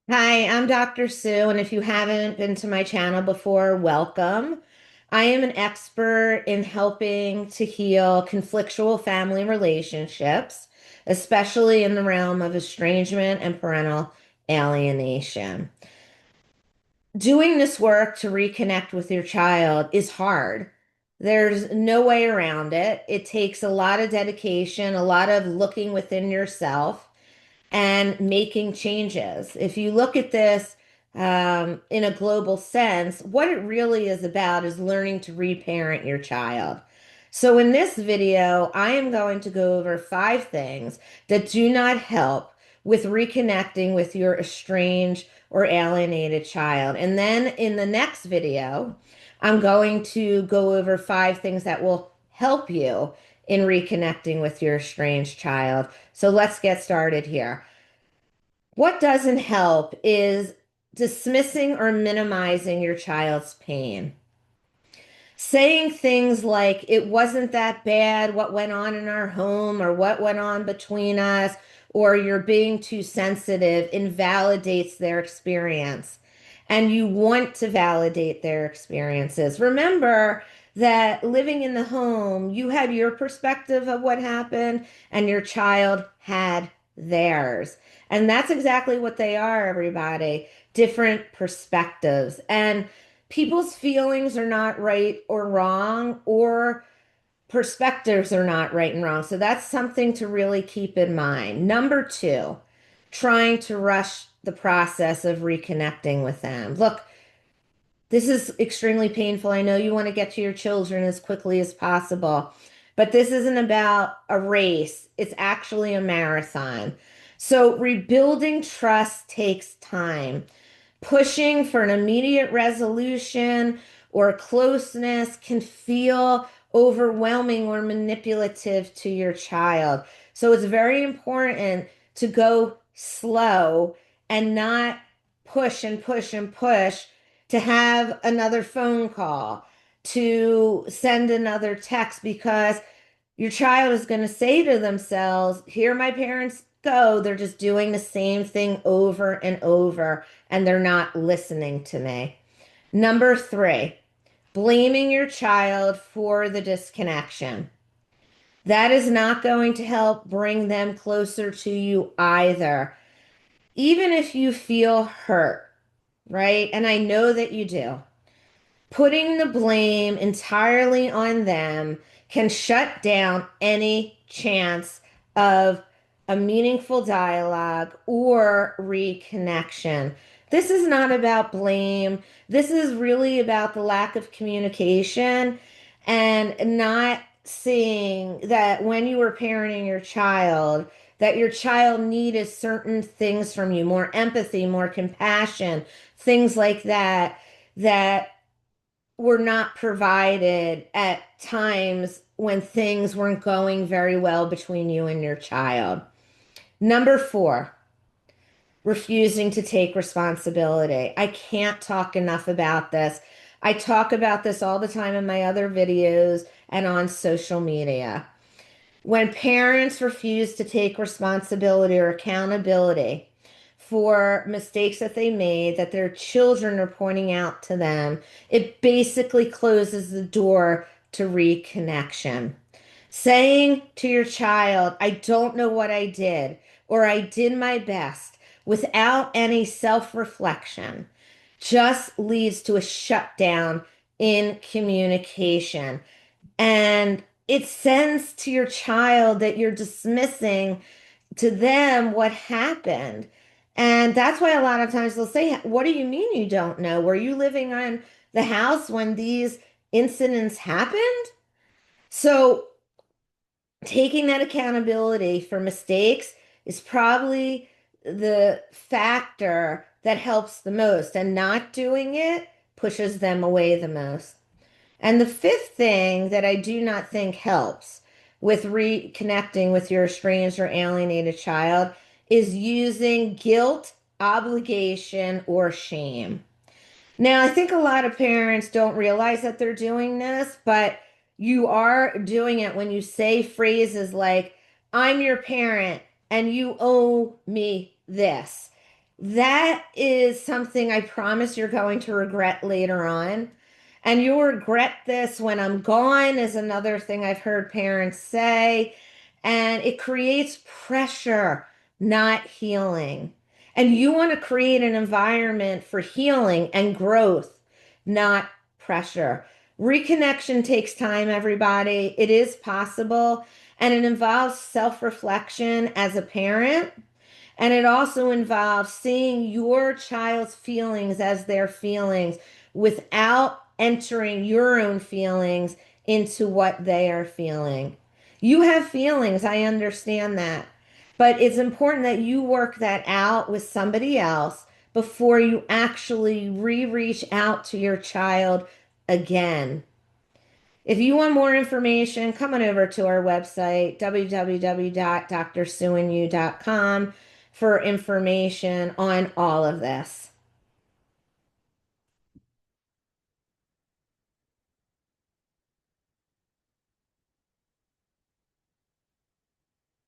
Hi, I'm Dr. Sue, and if you haven't been to my channel before, welcome. I am an expert in helping to heal conflictual family relationships, especially in the realm of estrangement and parental alienation. Doing this work to reconnect with your child is hard. There's no way around it. It takes a lot of dedication, a lot of looking within yourself and making changes. If you look at this in a global sense, what it really is about is learning to reparent your child. So, in this video, I am going to go over 5 things that do not help with reconnecting with your estranged or alienated child. And then in the next video, I'm going to go over 5 things that will help you in reconnecting with your estranged child. So let's get started here. What doesn't help is dismissing or minimizing your child's pain. Saying things like, it wasn't that bad, what went on in our home, or what went on between us, or you're being too sensitive, invalidates their experience. And you want to validate their experiences. Remember that living in the home, you had your perspective of what happened, and your child had theirs. And that's exactly what they are, everybody. Different perspectives. And people's feelings are not right or wrong, or perspectives are not right and wrong. So that's something to really keep in mind. Number 2, trying to rush the process of reconnecting with them. Look, this is extremely painful. I know you want to get to your children as quickly as possible, but this isn't about a race. It's actually a marathon. So rebuilding trust takes time. Pushing for an immediate resolution or closeness can feel overwhelming or manipulative to your child. So it's very important to go slow and not push and push and push, to have another phone call, to send another text, because your child is going to say to themselves, here my parents go. They're just doing the same thing over and over, and they're not listening to me. Number 3, blaming your child for the disconnection. That is not going to help bring them closer to you either. Even if you feel hurt, right? And I know that you do. Putting the blame entirely on them can shut down any chance of a meaningful dialogue or reconnection. This is not about blame. This is really about the lack of communication and not seeing that when you were parenting your child, that your child needed certain things from you, more empathy, more compassion, things like that, that were not provided at times when things weren't going very well between you and your child. Number 4, refusing to take responsibility. I can't talk enough about this. I talk about this all the time in my other videos and on social media. When parents refuse to take responsibility or accountability for mistakes that they made, that their children are pointing out to them, it basically closes the door to reconnection. Saying to your child, I don't know what I did, or I did my best, without any self reflection, just leads to a shutdown in communication. And it sends to your child that you're dismissing to them what happened. And that's why a lot of times they'll say, what do you mean you don't know? Were you living on the house when these incidents happened? So taking that accountability for mistakes is probably the factor that helps the most, and not doing it pushes them away the most. And the 5th thing that I do not think helps with reconnecting with your estranged or alienated child is using guilt, obligation, or shame. Now, I think a lot of parents don't realize that they're doing this, but you are doing it when you say phrases like, I'm your parent and you owe me this. That is something I promise you're going to regret later on. And you'll regret this when I'm gone, is another thing I've heard parents say. And it creates pressure, not healing. And you want to create an environment for healing and growth, not pressure. Reconnection takes time, everybody. It is possible, and it involves self-reflection as a parent. And it also involves seeing your child's feelings as their feelings without entering your own feelings into what they are feeling. You have feelings, I understand that. But it's important that you work that out with somebody else before you actually reach out to your child again. If you want more information, come on over to our website, www.drsueandyou.com, for information on all of this.